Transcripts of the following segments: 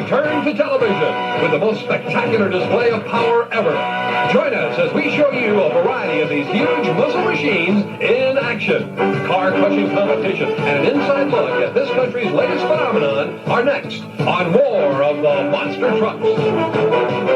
return to television with the most spectacular display of power ever. Join us as we show you a variety of these huge muscle machines in action. Car-crushing competition and an inside look at this country's latest phenomenon are next on War of the Monster Trucks.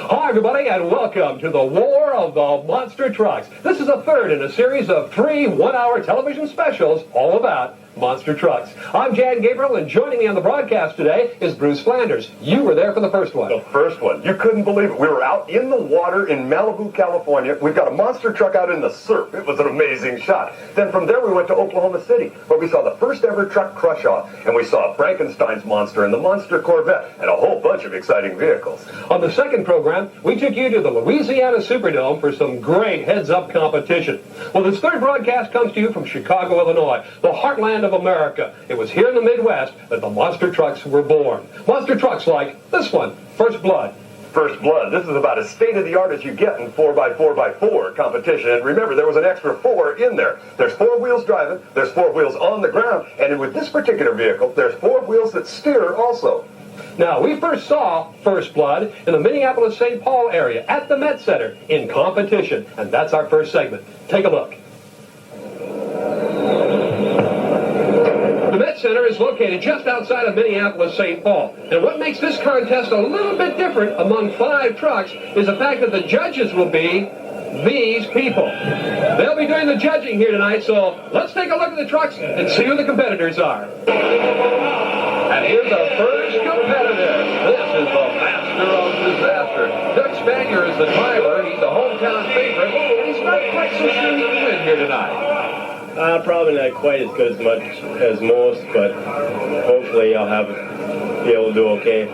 Hi, everybody, and welcome to the War of the Monster Trucks. This is the third in a series of 3 one-hour television specials all about monster trucks. I'm Jan Gabriel, and joining me on the broadcast today is Bruce Flanders. You were there for the first one. The first one. You couldn't believe it. We were out in the water in Malibu, California. We've got a monster truck out in the surf. It was an amazing shot. Then from there we went to Oklahoma City, where we saw the first ever truck crush-off, and we saw Frankenstein's monster and the monster Corvette, and a whole bunch of exciting vehicles. On the second program, we took you to the Louisiana Superdome for some great heads-up competition. Well, this third broadcast comes to you from Chicago, Illinois, the heartland of America. It was here in the Midwest that the monster trucks were born. Monster trucks like this one, First Blood. First Blood. This is about as state-of-the-art as you get in 4x4x4 competition. And remember, there was an extra 4 in there. There's 4 wheels driving, there's 4 wheels on the ground, and with this particular vehicle, there's 4 wheels that steer also. Now, we first saw First Blood in the Minneapolis-St. Paul area at the Met Center in competition, and that's our first segment. Take a look. The Met Center is located just outside of Minneapolis-St. Paul. And what makes this contest a little bit different among 5 trucks is the fact that the judges will be these people. They'll be doing the judging here tonight, so let's take a look at the trucks and see who the competitors are. And here's the first competitor. This is the master of disaster. Doug Spanier is the driver. He's a hometown favorite, and he's not quite so sure he can win here tonight. Probably not quite as good as most, but hopefully I'll be able to do okay.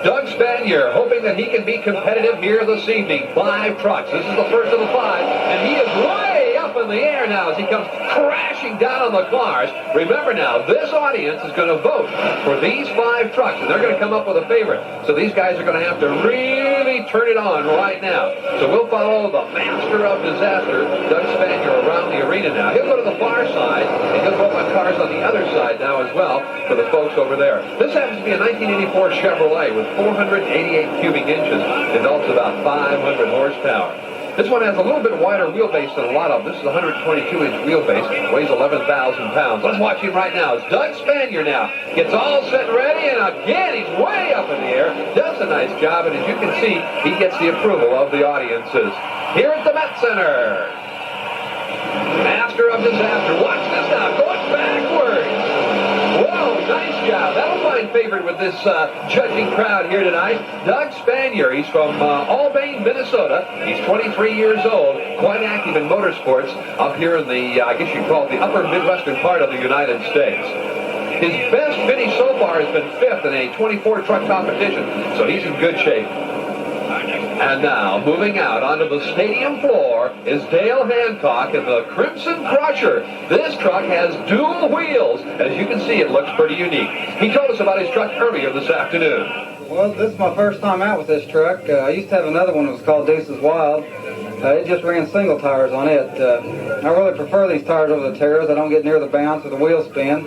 Doug Spanier hoping that he can be competitive here this evening. 5 trucks. This is the first of the 5, and he is way up in the air now as he comes crashing down on the cars. Remember now, this audience is going to vote for these 5 trucks, and they're going to come up with a favorite. So these guys are going to have to really turn it on right now. So we'll follow the master of disaster, Doug Spanier, around the arena now. He'll go to the far side, and he'll vote on cars on the other side now as well for the folks over there. This happens to be a 1984 Chevrolet with 488 cubic inches. Develops about 500 horsepower. This one has a little bit wider wheelbase than a lot of them. This is a 122-inch wheelbase, weighs 11,000 pounds. Let's watch him right now. It's Doug Spanier now. Gets all set and ready, and again, he's way up in the air. Does a nice job, and as you can see, he gets the approval of the audiences. Here at the Met Center, master of disaster. Watch this now, going backwards. Whoa, nice job. That'll find favorite with this judging crowd here tonight. Doug Spanier, he's from Albany, Minnesota. He's 23 years old, quite active in motorsports up here in the, I guess you'd call it the upper Midwestern part of the United States. His best finish so far has been 5th in a 24-truck competition, so he's in good shape. And now, moving out onto the stadium floor is Dale Hancock in the Crimson Crusher. This truck has dual wheels. As you can see, it looks pretty unique. He told us about his truck earlier this afternoon. Well, this is my first time out with this truck. I used to have another one that was called Deuces Wild. It just ran single tires on it. I really prefer these tires over the Taurus. I don't get near the bounce or the wheel spin.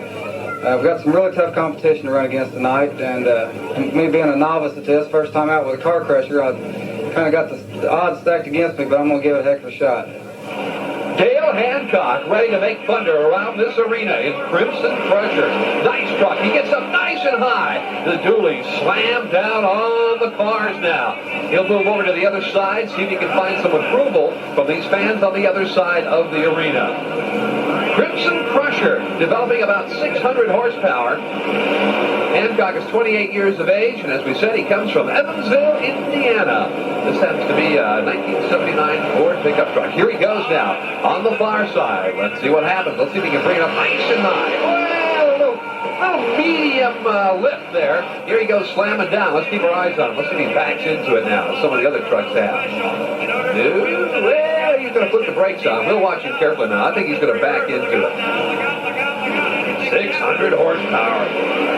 We've got some really tough competition to run against tonight, and me being a novice at this, first time out with a car crusher, I kind of got the odds stacked against me, but I'm going to give it a heck of a shot. Dale Hancock ready to make thunder around this arena in Crimson Crusher. Nice truck. He gets up nice and high. The dually slammed down on the cars now. He'll move over to the other side, see if he can find some approval from these fans on the other side of the arena. Crimson Crusher, developing about 600 horsepower. Hancock is 28 years of age, and as we said, he comes from Evansville, Indiana. This happens to be a 1979 Ford pickup truck. Here he goes now, on the far side. Let's see what happens. Let's see if he can bring it up nice and high. Well, a little medium lift there. Here he goes slamming down. Let's keep our eyes on him. Let's see if he backs into it now, as some of the other trucks have. No, well, he's going to put the brakes on. We'll watch him carefully now. I think he's going to back into it. 600 horsepower.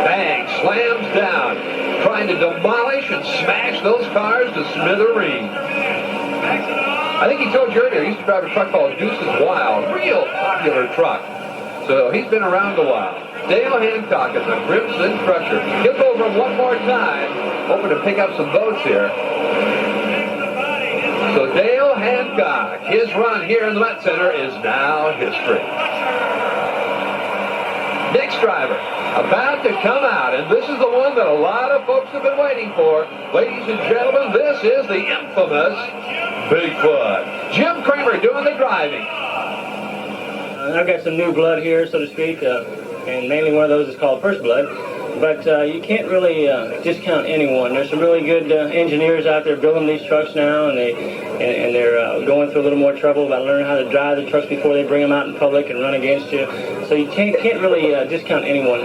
Bang, slams down, trying to demolish and smash those cars to smithereens. I think he told you earlier, he used to drive a truck called Deuce's Wild, real popular truck. So he's been around a while. Dale Hancock is a Crimson Crusher. He'll go over him one more time, hoping to pick up some votes here. So Dale Hancock, his run here in the Met Center is now history. Next driver, about to come out, and this is the one that a lot of folks have been waiting for. Ladies and gentlemen, this is the infamous Bigfoot. Jim Kramer doing the driving. I've got some new blood here, so to speak, and mainly one of those is called First Blood. But you can't really discount anyone. There's some really good engineers out there building these trucks now, and they're going through a little more trouble about learning how to drive the trucks before they bring them out in public and run against you. So you can't really discount anyone.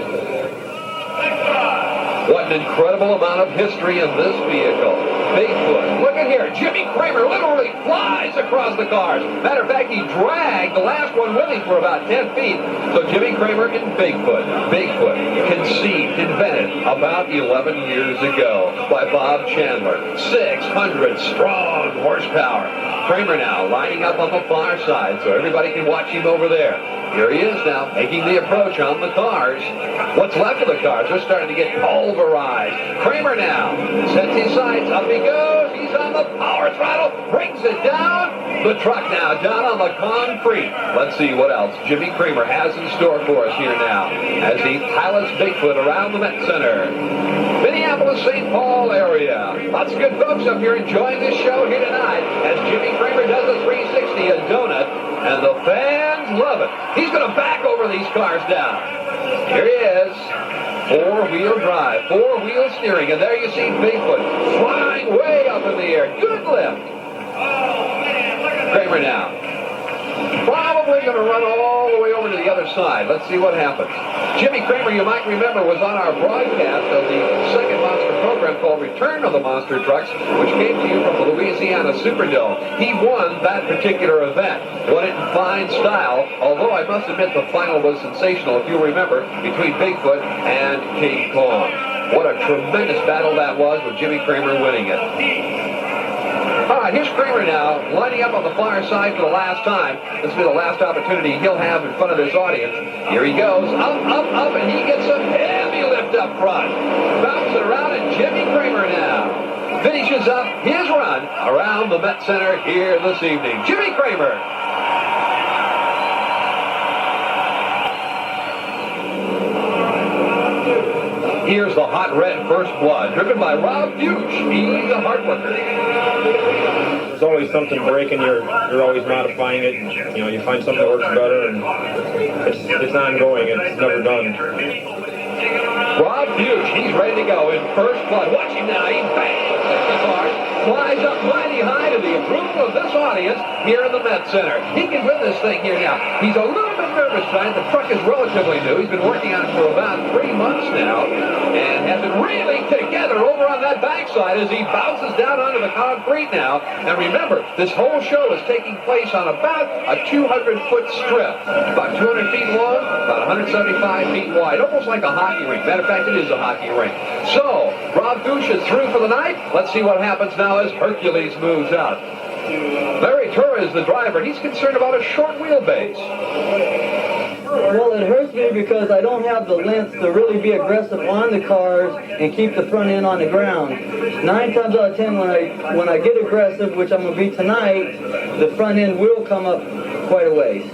What an incredible amount of history in this vehicle. Bigfoot. Look at here. Jimmy Kramer literally flies across the cars. Matter of fact, he dragged the last one with him for about 10 feet. So Jimmy Kramer and Bigfoot. Bigfoot, conceived, invented about 11 years ago by Bob Chandler. 600 strong horsepower. Kramer now lining up on the far side so everybody can watch him over there. Here he is now, making the approach on the cars. What's left of the cars? They're starting to get pulverized. Kramer now sets his sights. Up he goes. He's on the power throttle. Brings it down. The truck now down on the concrete. Let's see what else Jimmy Kramer has in store for us here now as he pilots Bigfoot around the Met Center. Minneapolis, St. Paul area. Lots of good folks up here enjoying this show here tonight as Jimmy Kramer does a 360, a donut, and the fans love it. He's going to back over these cars down. Here he is. Four-wheel drive, four-wheel steering, and there you see Bigfoot flying way up in the air. Good lift. Kramer now. Probably going to run all the way over to the other side. Let's see what happens. Jimmy Kramer, you might remember, was on our broadcast of the second monster program called Return of the Monster Trucks, which came to you from the Louisiana Superdome. He won that particular event. Won it in fine style, although I must admit the final was sensational, if you remember, between Bigfoot and King Kong. What a tremendous battle that was with Jimmy Kramer winning it. All right, here's Kramer now, lining up on the far side for the last time. This will be the last opportunity he'll have in front of this audience. Here he goes, up, up, up, and he gets a heavy lift up front. Bounces around, and Jimmy Kramer now finishes up his run around the Met Center here this evening. Jimmy Kramer. Here's the hot red First Blood, driven by Rob Fuchs. He's a hard worker. There's always something breaking. You're always modifying it. You know, you find something that works better, and it's ongoing. It's never done. Rob Fuchs, he's ready to go in First Blood. Watch him now. He bangs the car, flies up mighty high to the approval of this audience here in the Met Center. He can win this thing here now. He's a little bit nervous tonight. The truck is relatively new. He's been working on it for about 3 months now and has it really together over on that backside as he bounces down onto the concrete now. And remember, this whole show is taking place on about a 200-foot strip, about 200 feet long, about 175 feet wide, almost like a hockey rink. Matter of fact, it is a hockey rink. So, Rob Fuchs is through for the night. Let's see what happens now as Hercules moves out. Larry Turra is the driver. He's concerned about a short wheelbase. Well, it hurts me because I don't have the length to really be aggressive on the cars and keep the front end on the ground. 9 times out of 10, when I get aggressive, which I'm going to be tonight, the front end will come up quite a ways.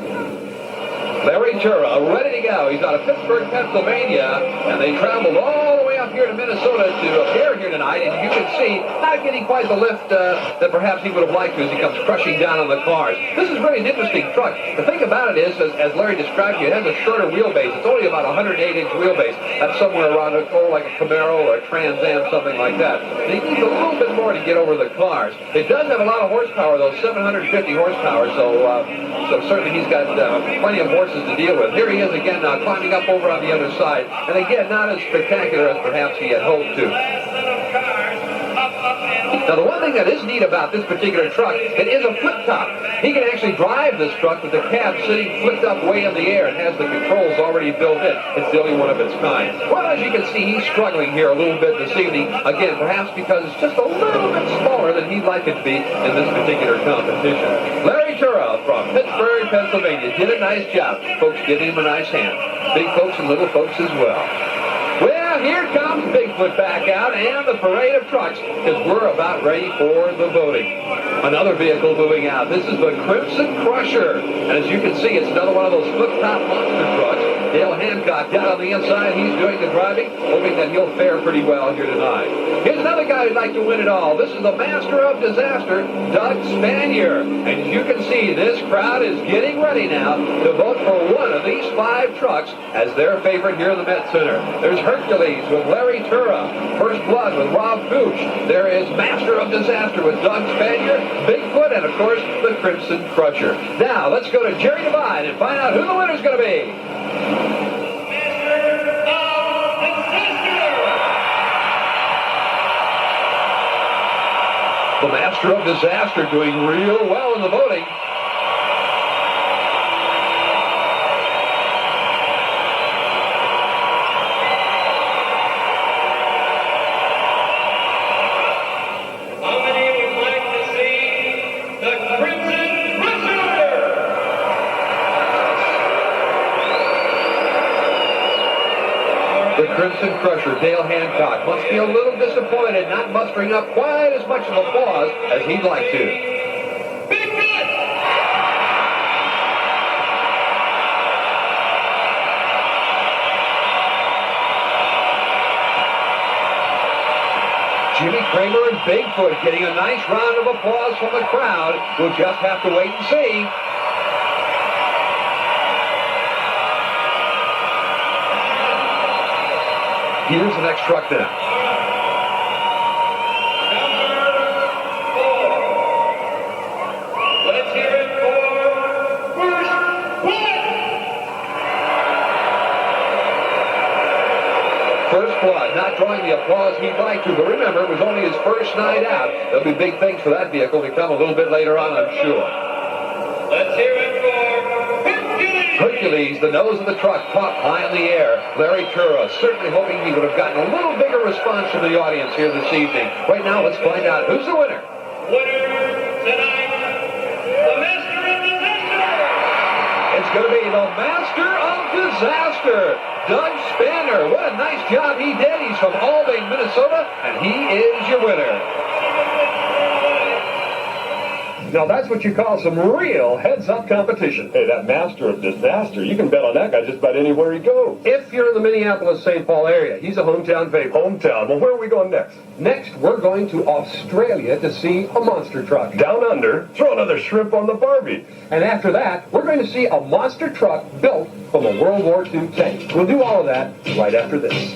Larry Turra, ready to go. He's out of Pittsburgh, Pennsylvania, and they traveled all the way up here to Minnesota to appear here tonight, and you can see not getting quite the lift that perhaps he would have liked to as he comes crushing down on the cars. This is really an interesting truck. The thing about it is, as Larry described to you, it has a shorter wheelbase. It's only about a 108-inch wheelbase. That's somewhere around like a Camaro or a Trans Am, something like that. And he needs a little bit more to get over the cars. It does have a lot of horsepower, though, 750 horsepower, so certainly he's got plenty of horsepower to deal with. Here he is again now, climbing up over on the other side. And again, not as spectacular as perhaps he had hoped to. Now, the one thing that is neat about this particular truck, it is a flip top. He can actually drive this truck with the cab sitting flipped up way in the air and has the controls already built in. It's the only one of its kind. Well, as you can see, he's struggling here a little bit this evening. Again, perhaps because it's just a little bit smaller than he'd like it to be in this particular competition. Larry Turrell from Pittsburgh, Pennsylvania, did a nice job. Folks, give him a nice hand. Big folks and little folks as well. Well, here comes Bigfoot back out and the parade of trucks because we're about ready for the voting. Another vehicle moving out. This is the Crimson Crusher. And as you can see, it's another one of those flip-top monster trucks. Dale Hancock down on the inside. He's doing the driving, hoping that he'll fare pretty well here tonight. Here's another guy who'd like to win it all. This is the master of disaster, Doug Spanier. And as you can see, this crowd is getting ready now to vote for one of these 5 trucks as their favorite here in the Met Center. There's Hercules with Larry Tura, First Blood with Rob Gooch. There is Master of Disaster with Doug Spanier, Bigfoot, and of course, the Crimson Crusher. Now, let's go to Jerry Devine and find out who the winner's going to be. The Master of Disaster doing real well in the voting. How many would like to see the Crimson Crusher? The Crimson Crusher, Dale Hancock, must be a little disappointed not mustering up quite as much of applause as he'd like to. Jimmy Kramer and Bigfoot getting a nice round of applause from the crowd. We'll just have to wait and see. Here's the next truck now. Let's hear it for First Blood. First Blood, not drawing the applause he'd like to, but remember, it was only his first night out. There'll be big things for that vehicle to come a little bit later on, I'm sure. Let's hear it for Hercules. Hercules, the nose of the truck, caught high in the air. Larry Tura, certainly hoping he would have gotten a little bigger response from the audience here this evening. Right now, let's find out who's the winner. Winner tonight, the Master of Disaster. It's going to be the Master of Disaster, Doug Spanner. What a nice job he did. He's from Albany, Minnesota, and he is your winner. Now that's what you call some real heads-up competition. Hey, that Master of Disaster, you can bet on that guy just about anywhere he goes. If you're in the Minneapolis-St. Paul area, he's a hometown favorite. Hometown. Well, where are we going next? Next, we're going to Australia to see a monster truck. Down under. Throw another shrimp on the Barbie. And after that, we're going to see a monster truck built from a World War II tank. We'll do all of that right after this.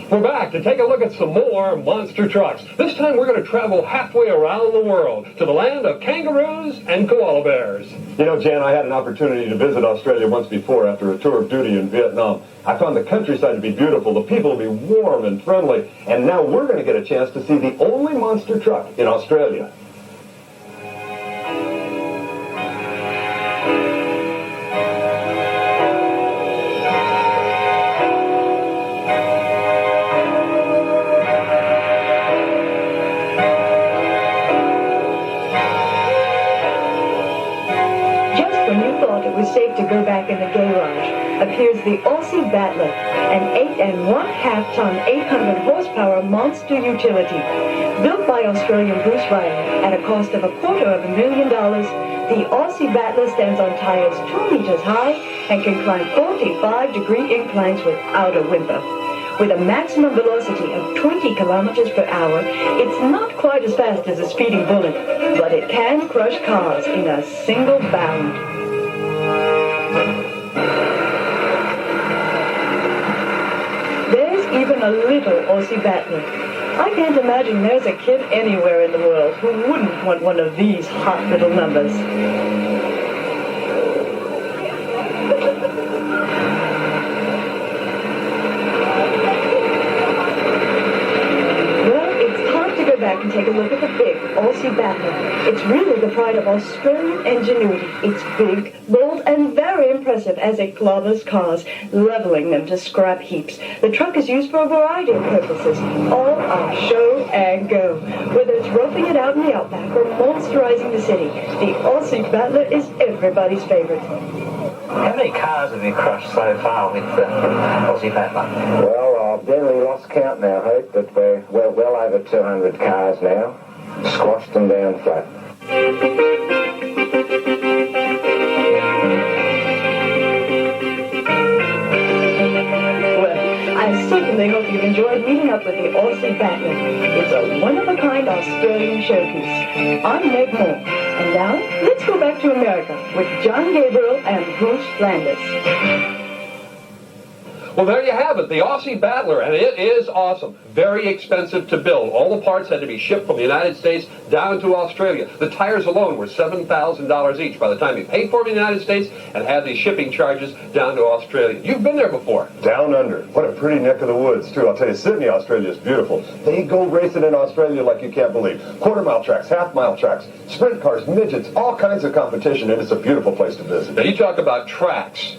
We're back to take a look at some more monster trucks. This time we're going to travel halfway around the world to the land of kangaroos and koala bears. You know, Jan, I had an opportunity to visit Australia once before after a tour of duty in Vietnam. I found the countryside to be beautiful, the people to be warm and friendly, and now we're going to get a chance to see the only monster truck in Australia. Safe to go back in the garage, appears the Aussie Battler, an 8 1/2 ton, 800 horsepower monster utility. Built by Australian Bruce Riley at a cost of $250,000, the Aussie Battler stands on tires 2 meters high and can climb 45-degree inclines without a whimper. With a maximum velocity of 20 kilometers per hour, it's not quite as fast as a speeding bullet, but it can crush cars in a single bound. There's even a little Aussie Battler. I can't imagine there's a kid anywhere in the world who wouldn't want one of these hot little numbers. back and take a look at the big Aussie Battler. It's really the pride of Australian ingenuity. It's big, bold, and very impressive as it clobbers cars, leveling them to scrap heaps. The truck is used for a variety of purposes, all are show and go. Whether it's roughing it out in the outback or monsterizing the city, the Aussie Battler is everybody's favorite. How many cars have you crushed so far with the Aussie Battler? Well, I've generally lost count now, Hope, but we're well over 200 cars now. Squashed them down flat. I certainly hope you've enjoyed meeting up with the Aussie Battler. It's a one-of-a-kind Australian showpiece. I'm Meg Moore. And now, let's go back to America with John Gabriel and Bruce Landis. Well, there you have it, the Aussie Battler, and it is awesome. Very expensive to build. All the parts had to be shipped from the United States down to Australia. The tires alone were $7,000 each by the time you paid for them in the United States and had these shipping charges down to Australia. You've been there before. Down under. What a pretty neck of the woods, too. I'll tell you, Sydney, Australia is beautiful. They go racing in Australia like you can't believe. Quarter-mile tracks, half-mile tracks, sprint cars, midgets, all kinds of competition, and it's a beautiful place to visit. Now, you talk about tracks.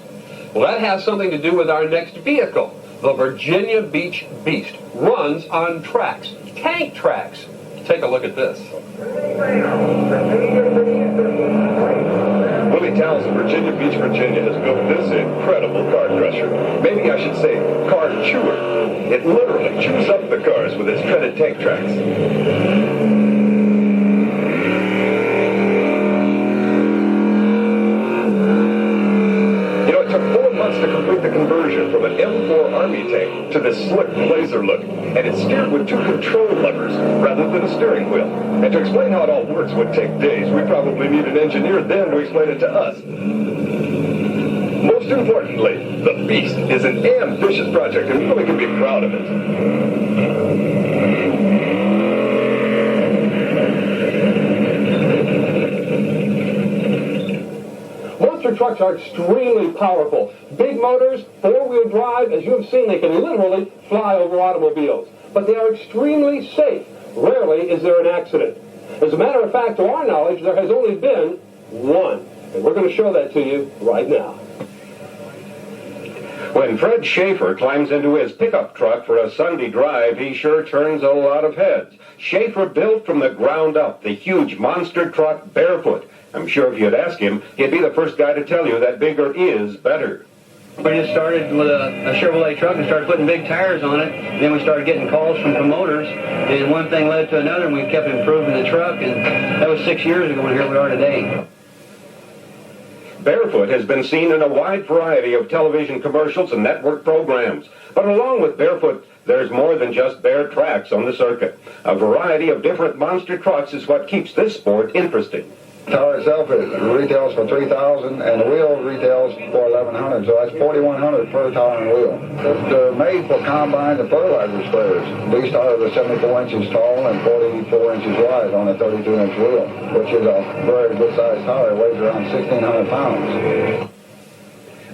Well, that has something to do with our next vehicle. The Virginia Beach Beast runs on tracks, tank tracks. Take a look at this. Willie Towns of Virginia Beach, Virginia has built this incredible car crusher. Maybe I should say car chewer. It literally chews up the cars with its treaded tank tracks. To complete the conversion from an M4 Army tank to this slick blazer look, and it's steered with two control levers rather than a steering wheel. And to explain how it all works would take days. We probably need an engineer then to explain it to us. Most importantly, the Beast is an ambitious project, and we really can be proud of it. Monster trucks are extremely powerful. Big motors, four-wheel drive, as you have seen, they can literally fly over automobiles. But they are extremely safe. Rarely is there an accident. As a matter of fact, to our knowledge, there has only been one. And we're going to show that to you right now. When Fred Schaefer climbs into his pickup truck for a Sunday drive, he sure turns a lot of heads. Schaefer built from the ground up the huge monster truck Barefoot. I'm sure if you'd ask him, he'd be the first guy to tell you that bigger is better. We just started with a Chevrolet truck and started putting big tires on it. Then we started getting calls from promoters, and one thing led to another, and we kept improving the truck, and that was 6 years ago, and here we are today. Barefoot has been seen in a wide variety of television commercials and network programs. But along with Barefoot, there's more than just bare tracks on the circuit. A variety of different monster trucks is what keeps this sport interesting. The tower itself retails for $3,000 and the wheel retails for $1,100, so that's $4,100 per tower and wheel. It's made for combines and fertilizer sprayers. These tires are 74 inches tall and 44 inches wide on a 32-inch wheel, which is a very good-sized tower. It weighs around 1,600 pounds.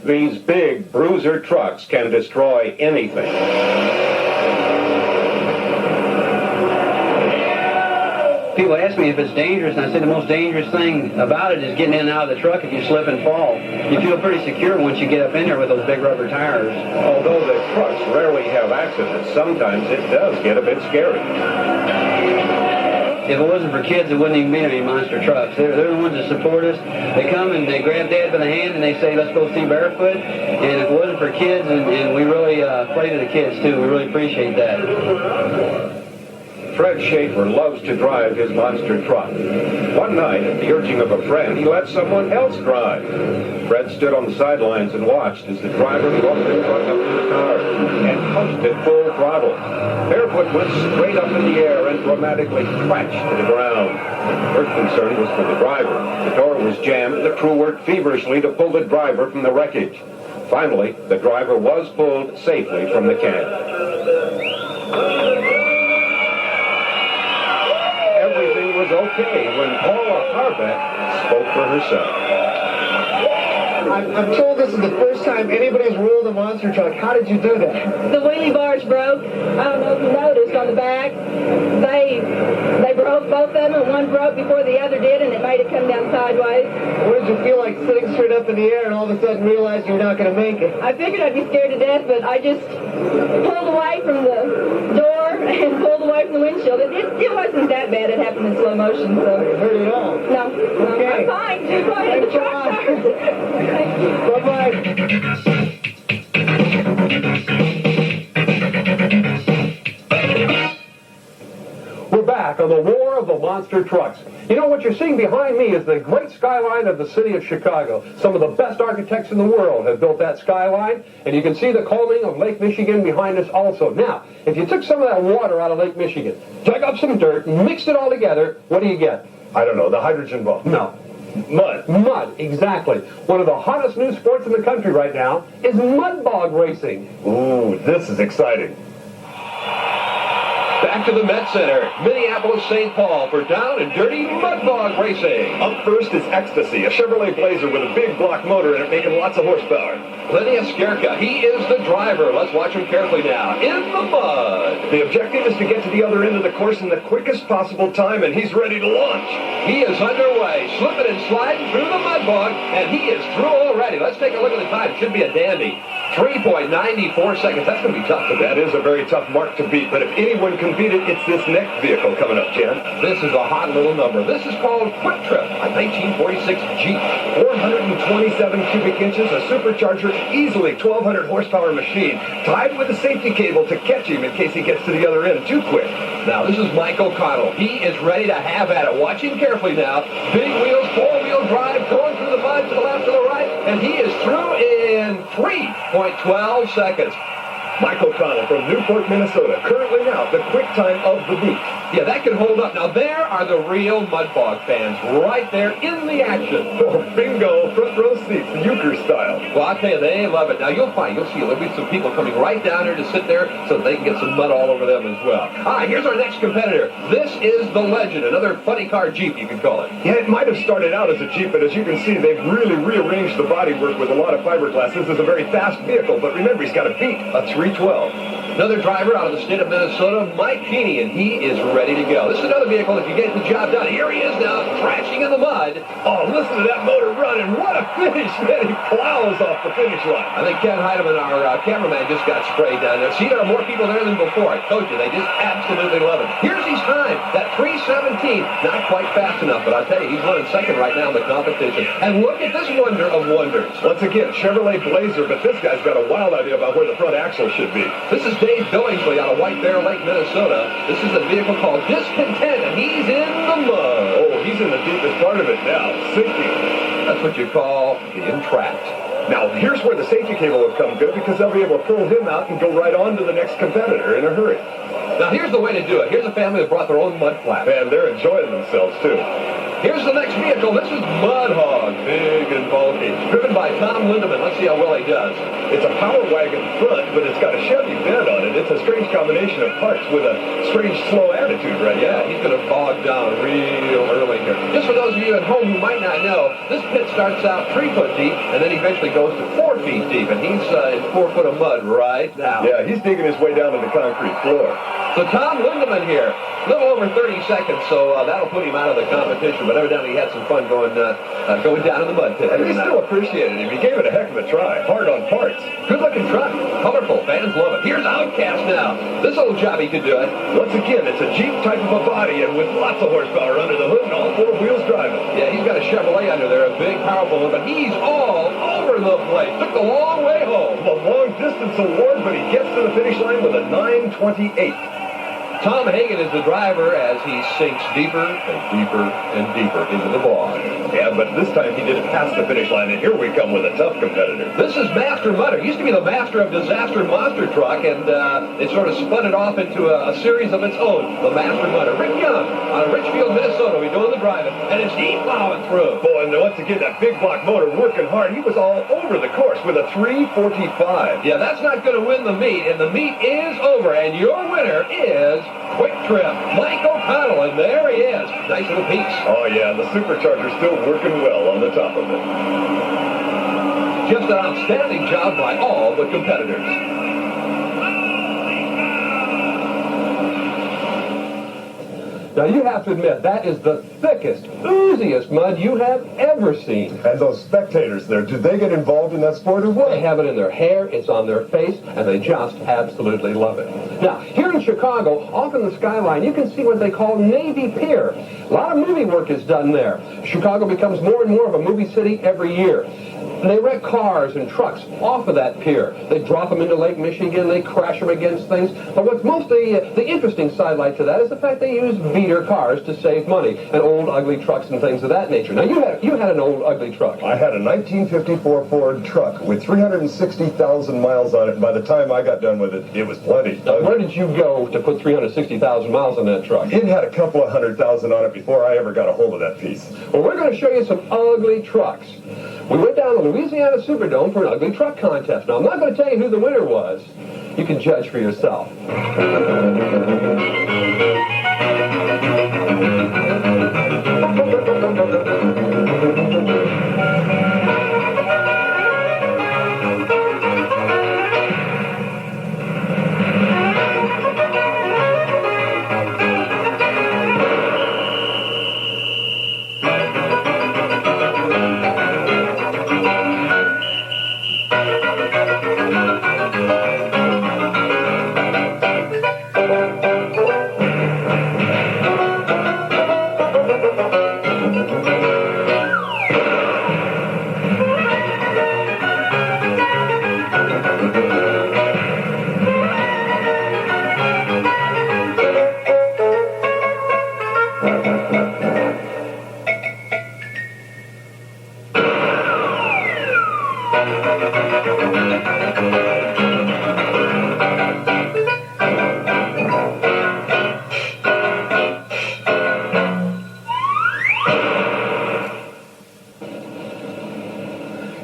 These big bruiser trucks can destroy anything. People ask me if it's dangerous, and I say the most dangerous thing about it is getting in and out of the truck if you slip and fall. You feel pretty secure once you get up in there with those big rubber tires. Although the trucks rarely have accidents, sometimes it does get a bit scary. If it wasn't for kids, it wouldn't even be any monster trucks. They're the ones that support us. They come and they grab Dad by the hand and they say, let's go see Barefoot. And if it wasn't for kids, and we really play to the kids too, we really appreciate that. Fred Schaefer loves to drive his monster truck. One night, at the urging of a friend, he let someone else drive. Fred stood on the sidelines and watched as the driver brought the truck up to the car and punched it full throttle. Barefoot went straight up in the air and dramatically crashed to the ground. First concern was for the driver. The door was jammed and the crew worked feverishly to pull the driver from the wreckage. Finally, the driver was pulled safely from the cab. Everything was okay when Paula Harbeck spoke for herself. I'm told this is the first time anybody's ruled a monster truck. How did you do that? The wheelie bars broke. I don't know if you noticed on the back. They broke both of them, and one broke before the other did, and it made it come down sideways. What did you feel like sitting straight up in the air and all of a sudden realized you're not going to make it? I figured I'd be scared to death, but I just pulled away from the door and pulled away from the windshield. It wasn't that bad. It happened in slow motion. So. You hurt it all? No. Okay. I'm fine. Just go ahead. The truck Bye-bye. We're back on the War of the Monster Trucks. You know, what you're seeing behind me is the great skyline of the city of Chicago. Some of the best architects in the world have built that skyline, and you can see the combing of Lake Michigan behind us also. Now, if you took some of that water out of Lake Michigan, dug up some dirt, mixed it all together, what do you get? I don't know, the hydrogen bomb. No. Mud. Mud, exactly. One of the hottest new sports in the country right now is mud bog racing. Ooh, this is exciting. Back to the Met Center, Minneapolis-St. Paul for down and dirty mud bog racing. Up first is Ecstasy, a Chevrolet Blazer with a big block motor in it making lots of horsepower. Lenny Eskerka, he is the driver. Let's watch him carefully now. In the mud. The objective is to get to the other end of the course in the quickest possible time, and he's ready to launch. He is underway, slipping and sliding through the mud bog, and he is through already. Let's take a look at the time. It should be a dandy. 3.94 seconds. That's going to be tough to beat. That is a very tough mark to beat, but if anyone can beat it, it's this next vehicle coming up, Jen. This is a hot little number. This is called Quick Trip, a 1946 Jeep. 427 cubic inches, a supercharger, easily 1,200 horsepower machine, tied with a safety cable to catch him in case he gets to the other end too quick. Now, this is Mike O'Connell. He is ready to have at it. Watch him carefully now. Big wheels, four-wheel drive, going through the mud to the left, to the right, and he is through in 3.12 seconds. Mike O'Connell from Newport, Minnesota, currently now the quick time of the week. Yeah, that can hold up. Now, there are the real mud bog fans right there in the action. Oh, bingo, front row seats, the Euchre style. Well, I'll tell you, they love it. Now, you'll see, there'll be some people coming right down there to sit there so they can get some mud all over them as well. All right, here's our next competitor. This is the Legend, another funny car Jeep, you could call it. Yeah, it might have started out as a Jeep, but as you can see, they've really rearranged the bodywork with a lot of fiberglass. This is a very fast vehicle, but remember, he's got a beat, a 312. Another driver out of the state of Minnesota, Mike Keeney, and he is ready to go. This is another vehicle that can get the job done. Here he is now, crashing in the mud. Oh, listen to that motor running. What a finish, man. He plows off the finish line. I think Ken Heidemann, our cameraman, just got sprayed down there. See, there are more people there than before. I told you, they just absolutely love it. Here's his time, that 3:17. Not quite fast enough, but I'll tell you, he's running second right now in the competition. And look at this wonder of wonders. Once again, Chevrolet Blazer, but this guy's got a wild idea about where the front axle should be. This is Dave Billingsley out of White Bear Lake, Minnesota. This is a vehicle called Discontent, and he's in the mud. Oh, he's in the deepest part of it now, sinking. That's what you call being trapped. Now, here's where the safety cable will come good, because they'll be able to pull him out and go right on to the next competitor in a hurry. Now, here's the way to do it. Here's a family that brought their own mud flap. And they're enjoying themselves, too. Here's the next vehicle. This is Mud Hog, big and bulky. Driven by Tom Lindemann. Let's see how well he does. It's a Power Wagon front, but it's got a Chevy bed on it. It's a strange combination of parts with a strange slow attitude right now. Yeah, he's going to bog down real early here. Just for those of you at home who might not know, this pit starts out 3 foot deep and then eventually goes to 4 feet deep. And he's in 4 foot of mud right now. Yeah, he's digging his way down to the concrete floor. So Tom Lindemann here, a little over 30 seconds, so that'll put him out of the competition. But evidently he had some fun going down in the mud pit. And he still appreciated him. He gave it a heck of a try. Hard on parts. Good-looking truck. Colorful. Fans love it. Here's Outcast now. This old jobbie could do it. Once again, it's a Jeep type of a body and with lots of horsepower under the hood and all 4 wheels driving. Yeah, he's got a Chevrolet under there, a big, powerful one, but he's all over the place. Took the long way home. A long-distance award, but he gets to the finish line with a 9:28. Tom Hagen is the driver as he sinks deeper and deeper and deeper into the bog. Yeah, but this time he did it past the finish line, and here we come with a tough competitor. This is Master Mudder. He used to be the Master of Disaster Monster Truck, and it sort of spun it off into a series of its own, the Master Mudder. Rick Young out of Richfield, Minnesota, will be doing the driving, and is he plowing through? Boy, and once again, that big block motor working hard. He was all over the course with a 3:45. Yeah, that's not going to win the meet, and the meet is over, and your winner is Quick Trip, Mike O'Connell, and there he is. Nice little piece. Oh, yeah, the supercharger's still working well on the top of it. Just an outstanding job by all the competitors. Now, you have to admit, that is the thickest, ooziest mud you have ever seen. And those spectators there, do they get involved in that sport or what? They have it in their hair, it's on their face, and they just absolutely love it. Now, here in Chicago, off in the skyline, you can see what they call Navy Pier. A lot of movie work is done there. Chicago becomes more and more of a movie city every year. And they wreck cars and trucks off of that pier. They drop them into Lake Michigan, they crash them against things. But what's mostly the interesting sidelight to that is the fact they use beater cars to save money, and old ugly trucks and things of that nature. Now, you had an old ugly truck. I had a 1954 Ford truck with 360,000 miles on it. By the time I got done with it, it was plenty. Now, where did you go to put 360,000 miles on that truck? It had a couple of 100,000 on it before I ever got a hold of that piece. Well, we're going to show you some ugly trucks. We went down to Louisiana Superdome for an ugly truck contest. Now, I'm not going to tell you who the winner was. You can judge for yourself.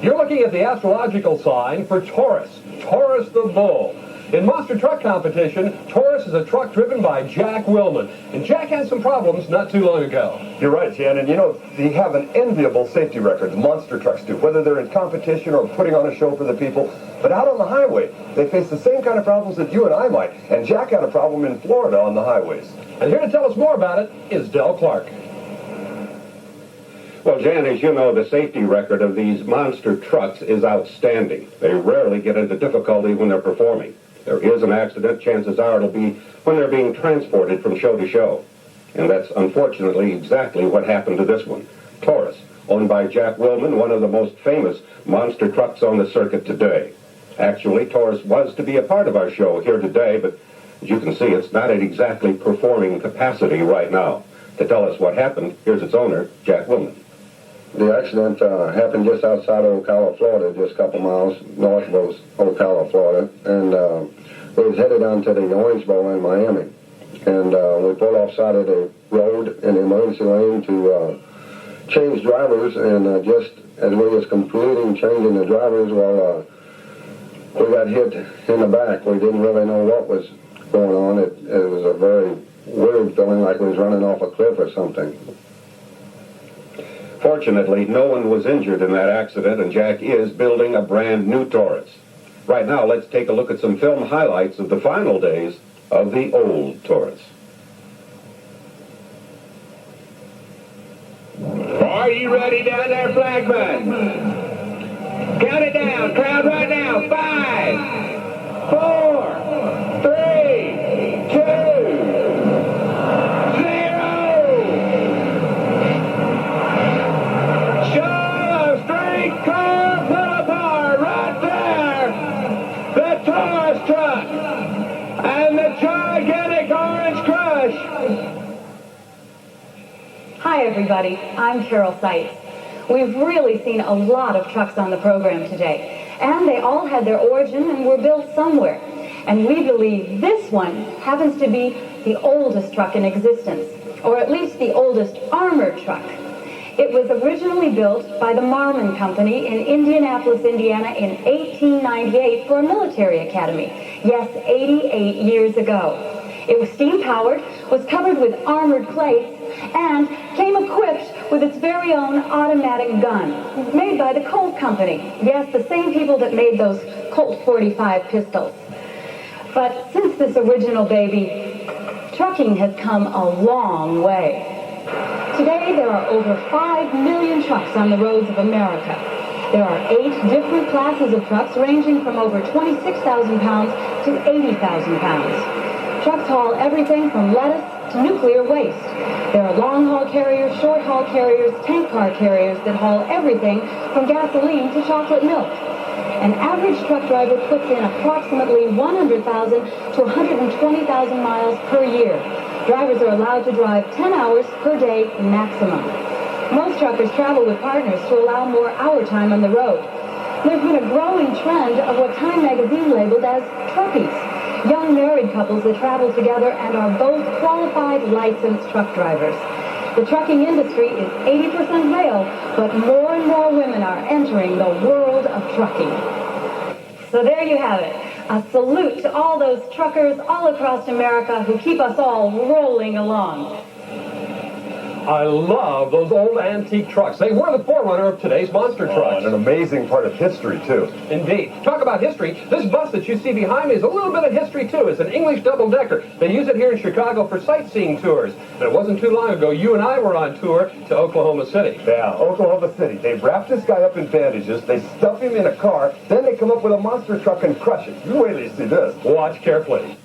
You're looking at the astrological sign for Taurus, Taurus the Bull. In monster truck competition, Taurus is a truck driven by Jack Willman. And Jack had some problems not too long ago. You're right, Shannon. You know, they have an enviable safety record, the monster trucks do, whether they're in competition or putting on a show for the people. But out on the highway, they face the same kind of problems that you and I might. And Jack had a problem in Florida on the highways. And here to tell us more about it is Del Clark. Well, Jan, as you know, the safety record of these monster trucks is outstanding. They rarely get into difficulty when they're performing. There is an accident, chances are it'll be when they're being transported from show to show. And that's unfortunately exactly what happened to this one. Taurus, owned by Jack Willman, one of the most famous monster trucks on the circuit today. Actually, Taurus was to be a part of our show here today, but as you can see, it's not at exactly performing capacity right now. To tell us what happened, here's its owner, Jack Willman. The accident happened just outside of Ocala, Florida, just a couple miles north of Ocala, Florida. And we was headed down to the Orange Bowl in Miami. And we pulled off side of the road in the emergency lane to change drivers. And just as we was completing changing the drivers, well, we got hit in the back. We didn't really know what was going on. It was a very weird feeling like we was running off a cliff or something. Fortunately, no one was injured in that accident, and Jack is building a brand new Taurus. Right now, let's take a look at some film highlights of the final days of the old Taurus. Are you ready down there, Flagman? Count it down. Crowd right now. 5, 4, 3, 2, Hi, everybody. I'm Carol Seitz. We've really seen a lot of trucks on the program today, and they all had their origin and were built somewhere. And we believe this one happens to be the oldest truck in existence, or at least the oldest armored truck. It was originally built by the Marmon Company in Indianapolis, Indiana in 1898 for a military academy. Yes, 88 years ago. It was steam-powered, was covered with armored plates, and came equipped with its very own automatic gun, made by the Colt Company. Yes, the same people that made those Colt 45 pistols. But since this original baby, trucking has come a long way. Today, there are over 5 million trucks on the roads of America. There are 8 different classes of trucks ranging from over 26,000 pounds to 80,000 pounds. Trucks haul everything from lettuce to nuclear waste. There are long-haul carriers, short-haul carriers, tank car carriers that haul everything from gasoline to chocolate milk. An average truck driver puts in approximately 100,000 to 120,000 miles per year. Drivers are allowed to drive 10 hours per day maximum. Most truckers travel with partners to allow more hour time on the road. There's been a growing trend of what Time magazine labeled as truckies, young married couples that travel together and are both qualified licensed truck drivers. The trucking industry is 80% male, but more and more women are entering the world of trucking. So there you have it. A salute to all those truckers all across America who keep us all rolling along. I love those old antique trucks. They were the forerunner of today's monster trucks. And an amazing part of history, too. Indeed. Talk about history. This bus that you see behind me is a little bit of history, too. It's an English double-decker. They use it here in Chicago for sightseeing tours. And it wasn't too long ago, you and I were on tour to Oklahoma City. Yeah, Oklahoma City. They wrap this guy up in bandages, they stuff him in a car, then they come up with a monster truck and crush it. You wait till you see this. Watch carefully.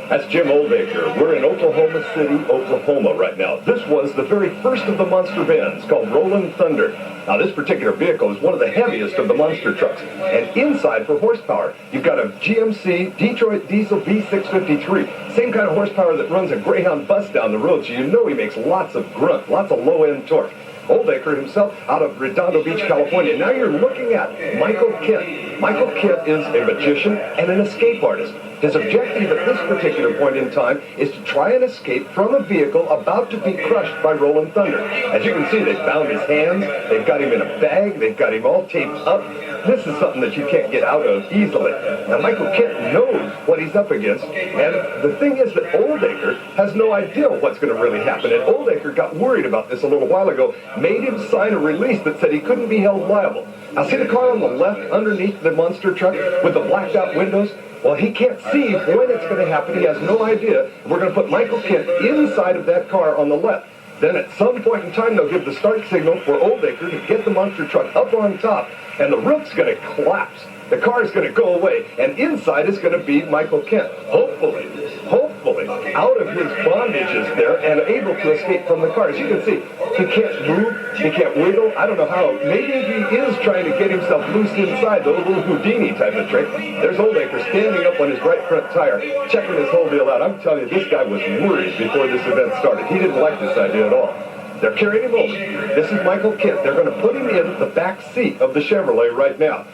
That's Jim Oldacre. We're in Oklahoma City, Oklahoma right now. This was the very first of the monster vans called Rolling Thunder. Now, this particular vehicle is one of the heaviest of the monster trucks. And inside for horsepower, you've got a GMC Detroit Diesel V653. Same kind of horsepower that runs a Greyhound bus down the road, so you know he makes lots of grunt, lots of low-end torque. Oldacre himself out of Redondo Beach, California. Now you're looking at Michael Kent. Michael Kent is a magician and an escape artist. His objective at this particular point in time is to try and escape from a vehicle about to be crushed by Rolling Thunder. As you can see, they've bound his hands, they've got him in a bag, they've got him all taped up. This is something that you can't get out of easily. Now, Michael Kent knows what he's up against, and the thing is that Oldacre has no idea what's going to really happen. And Oldacre got worried about this a little while ago, made him sign a release that said he couldn't be held liable. Now, see the car on the left underneath the monster truck with the blacked out windows? Well, he can't see when it's going to happen. He has no idea. We're going to put Michael Kent inside of that car on the left. Then at some point in time, they'll give the start signal for Oldacre to get the monster truck up on top, and the roof's going to collapse. The car is going to go away, and inside is going to be Michael Kent. Hopefully, out of his bondages there and able to escape from the car. As you can see, he can't move, he can't wiggle. I don't know how. Maybe he is trying to get himself loose inside, the little Houdini type of trick. There's Oldacre standing up on his right front tire, checking this whole deal out. I'm telling you, this guy was worried before this event started. He didn't like this idea at all. They're carrying him over. This is Michael Kent. They're going to put him in the back seat of the Chevrolet right now.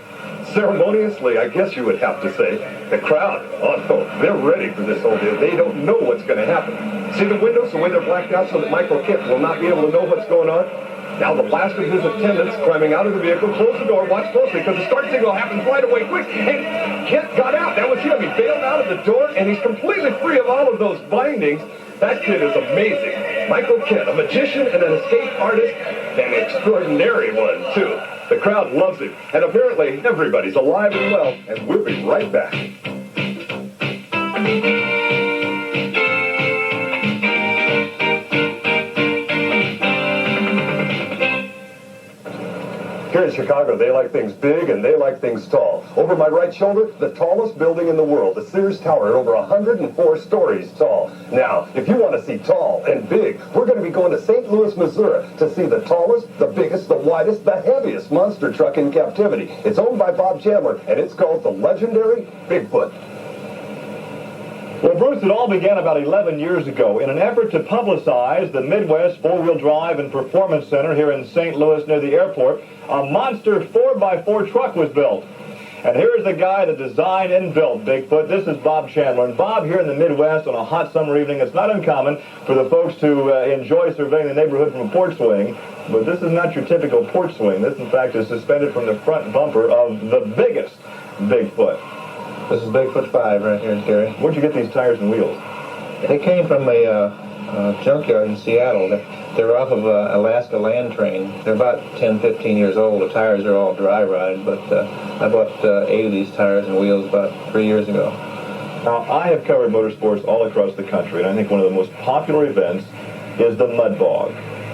Ceremoniously, I guess you would have to say, the crowd, oh no, they're ready for this whole deal. They don't know what's going to happen. See the windows, the way they're blacked out so that Michael Kent will not be able to know what's going on? Now the last of his attendants climbing out of the vehicle, close the door, watch closely, because the start signal happens right away, quick, and Kent got out. That was him. He bailed out of the door, and he's completely free of all of those bindings. That kid is amazing. Michael Kent, a magician and an escape artist, an extraordinary one, too. The crowd loves him, and apparently everybody's alive and well, and we'll be right back. Here in Chicago, they like things big and they like things tall. Over my right shoulder, the tallest building in the world, the Sears Tower, at over 104 stories tall. Now, if you want to see tall and big, we're going to be going to St. Louis, Missouri to see the tallest, the biggest, the widest, the heaviest monster truck in captivity. It's owned by Bob Chandler, and it's called the legendary Bigfoot. Well, Bruce, it all began about 11 years ago in an effort to publicize the Midwest Four-Wheel Drive and Performance Center here in St. Louis near the airport. A monster 4x4 truck was built. And here is the guy that designed and built Bigfoot. This is Bob Chandler. And Bob, here in the Midwest on a hot summer evening, it's not uncommon for the folks to enjoy surveying the neighborhood from a porch swing. But this is not your typical porch swing. This, in fact, is suspended from the front bumper of the biggest Bigfoot. This is Bigfoot 5 right here, Gary. Where'd you get these tires and wheels? They came from a junkyard in Seattle. They're off of Alaska Land Train. They're about 10, 15 years old. The tires are all dry rotted, but I bought 8 of these tires and wheels about 3 years ago. Now, I have covered motorsports all across the country, and I think one of the most popular events is the mud bog.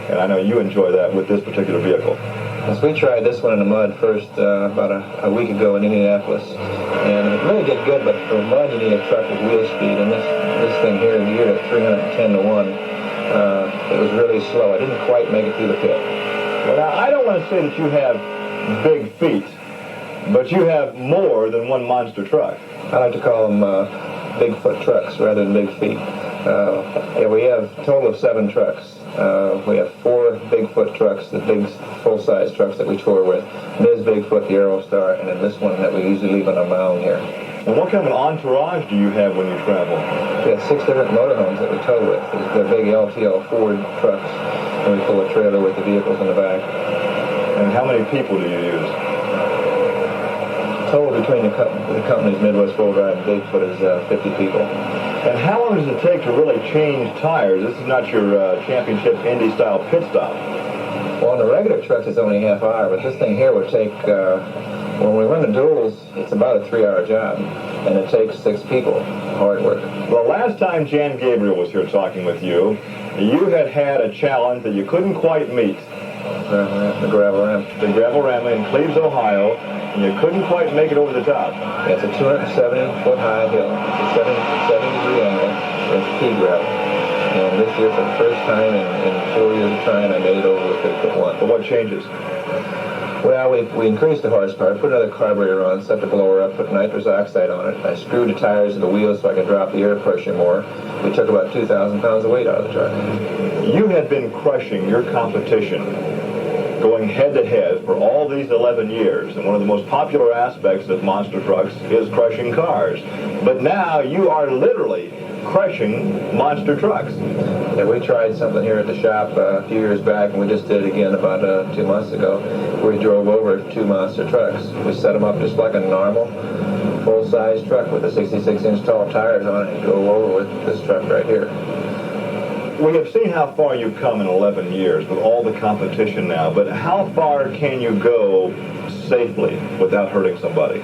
And I know you enjoy that with this particular vehicle. Yes, we tried this one in the mud first about a week ago in Indianapolis, and it really did good, but for mud you need a truck with wheel speed, and this thing here geared at 310 to 1. It was really slow. I didn't quite make it through the pit. Well, now, I don't want to say that you have big feet, but you have more than one monster truck. I like to call them Bigfoot trucks rather than big feet. Yeah, we have a total of 7 trucks. We have 4 Bigfoot trucks, the big full-size trucks that we tour with. Ms. Bigfoot, the Aerostar, and then this one that we usually leave on a mound here. And what kind of an entourage do you have when you travel? We have 6 different motorhomes that we tow with. They're big LTL Ford trucks, and we pull a trailer with the vehicles in the back. And how many people do you use? Total between the companies Midwest Full Drive and Bigfoot is 50 people. And how long does it take to really change tires? This is not your championship Indy-style pit stop. Well, on the regular trucks, it's only a half hour, but this thing here would take, when we run the duels, it's about a 3-hour job, and it takes 6 people. Hard work. Well, last time Jan Gabriel was here talking with you, you had a challenge that you couldn't quite meet. The gravel ramp. The gravel ramp in Cleves, Ohio, and you couldn't quite make it over the top. It's a 270-foot high hill. It's a 70-degree angle. It's pea gravel. And this year, for the first time in 4 years of trying, I made it over with Bigfoot 1. But what changes? Well, we increased the horsepower, put another carburetor on, set the blower up, put nitrous oxide on it. I screwed the tires to the wheels so I could drop the air pressure more. We took about 2,000 pounds of weight out of the truck. You had been crushing your competition, going head-to-head for all these 11 years, and one of the most popular aspects of monster trucks is crushing cars. But now you are literally crushing monster trucks. Yeah, we tried something here at the shop a few years back, and we just did it again about 2 months ago. We drove over 2 monster trucks. We set them up just like a normal full-size truck with the 66-inch tall tires on it and drove over with this truck right here. We have seen how far you've come in 11 years with all the competition now, but how far can you go safely without hurting somebody?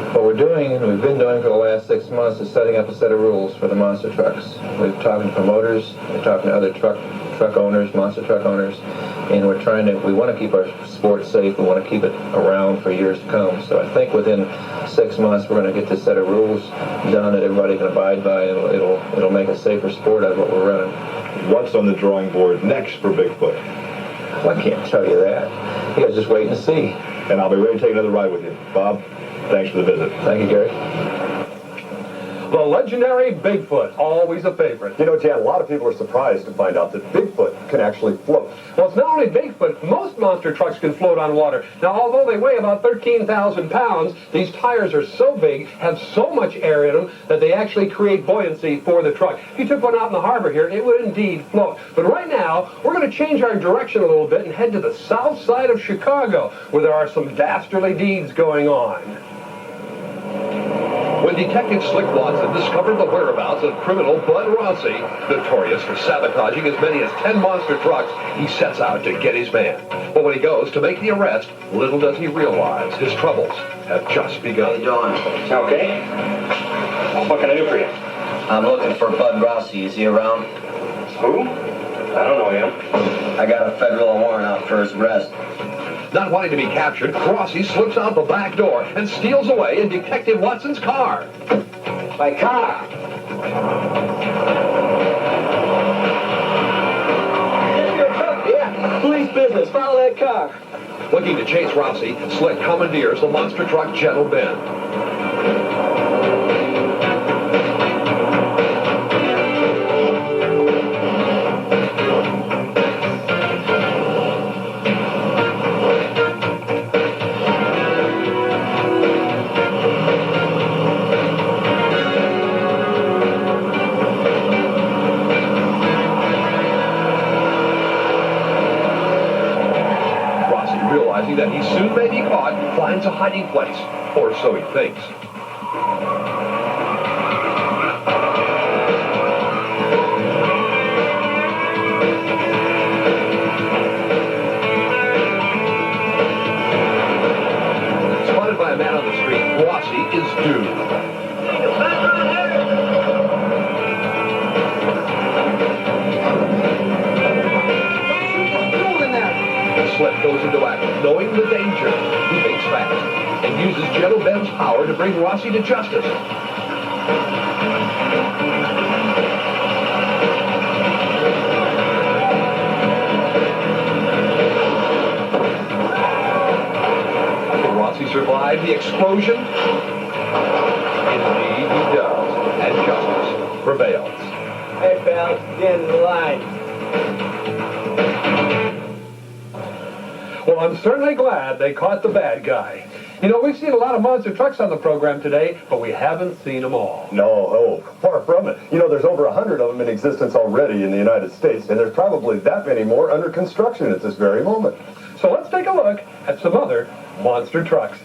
What we've been doing for the last 6 months is setting up a set of rules for the monster trucks. We're talking to promoters, we're talking to other truck owners, monster truck owners, and we want to keep our sport safe, we want to keep it around for years to come. So I think within 6 months we're going to get this set of rules done that everybody can abide by, and it'll make a safer sport out of what we're running. What's on the drawing board next for Bigfoot? Well, I can't tell you that. You guys just wait and see. And I'll be ready to take another ride with you. Bob, thanks for the visit. Thank you, Gary. The legendary Bigfoot, always a favorite. You know, Jan, a lot of people are surprised to find out that Bigfoot can actually float. Well, it's not only Bigfoot, most monster trucks can float on water. Now, although they weigh about 13,000 pounds, these tires are so big, have so much air in them, that they actually create buoyancy for the truck. If you took one out in the harbor here, it would indeed float. But right now, we're going to change our direction a little bit and head to the south side of Chicago, where there are some dastardly deeds going on. When Detective Slick Watson discovered the whereabouts of criminal Bud Rossi, notorious for sabotaging as many as 10 monster trucks, he sets out to get his man. But when he goes to make the arrest, little does he realize his troubles have just begun. How you doing? Okay. What can I do for you? I'm looking for Bud Rossi. Is he around? Who? I don't know him. I got a federal warrant out for his arrest. Not wanting to be captured, Rossi slips out the back door and steals away in Detective Watson's car. My car! Yeah, police business. Follow that car. Looking to chase Rossi, Slick commandeers the monster truck Gentle Ben. realizing that he soon may be caught, finds a hiding place, or so he thinks. Spotted by a man on the street, Rossi is due. Slip goes into action. Knowing the danger, he thinks fast and uses Gentle Ben's power to bring Rossi to justice. Will Rossi survive the explosion? Indeed he does, and justice prevails. Hey, pal, stand in the line. Well, I'm certainly glad they caught the bad guy. You know, we've seen a lot of monster trucks on the program today, but we haven't seen them all. No, far from it. You know, there's over 100 of them in existence already in the United States, and there's probably that many more under construction at this very moment. So let's take a look at some other monster trucks.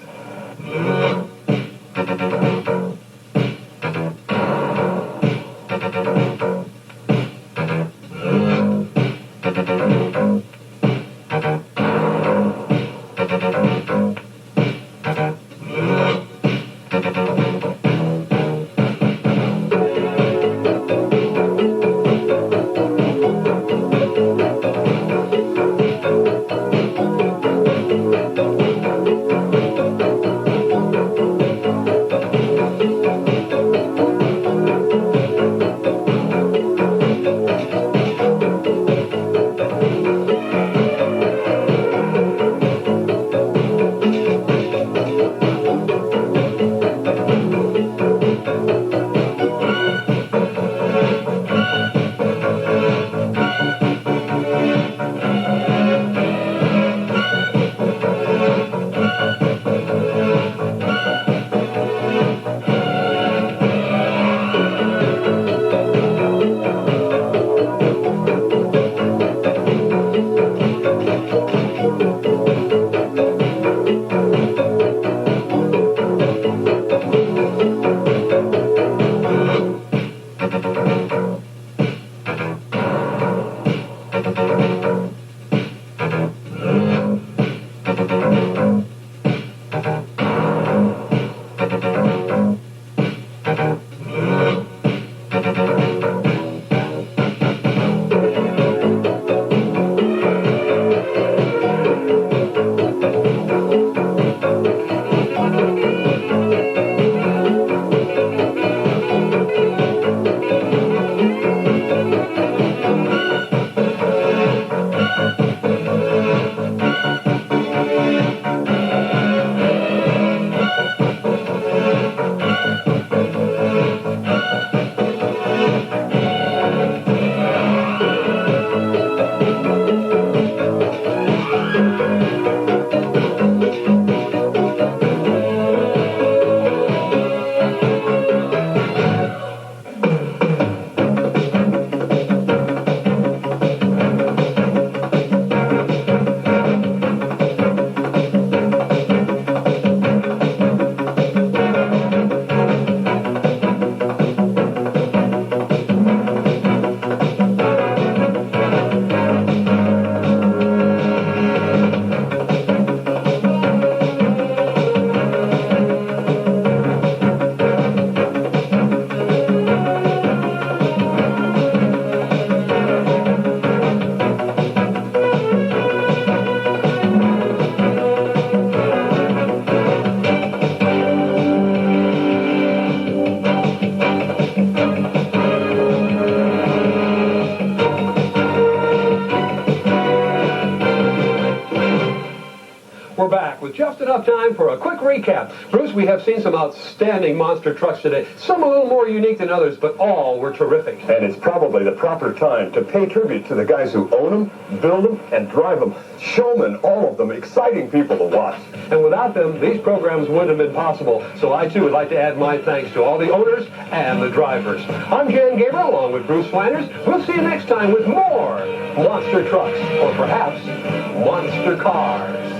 We're back with just enough time for a quick recap. Bruce, we have seen some outstanding monster trucks today. Some a little more unique than others, but all were terrific. And it's probably the proper time to pay tribute to the guys who own them, build them, and drive them. Showmen, all of them, exciting people to watch. And without them, these programs wouldn't have been possible. So I, too, would like to add my thanks to all the owners and the drivers. I'm Jan Gabriel, along with Bruce Flanders. We'll see you next time with more monster trucks, or perhaps monster cars.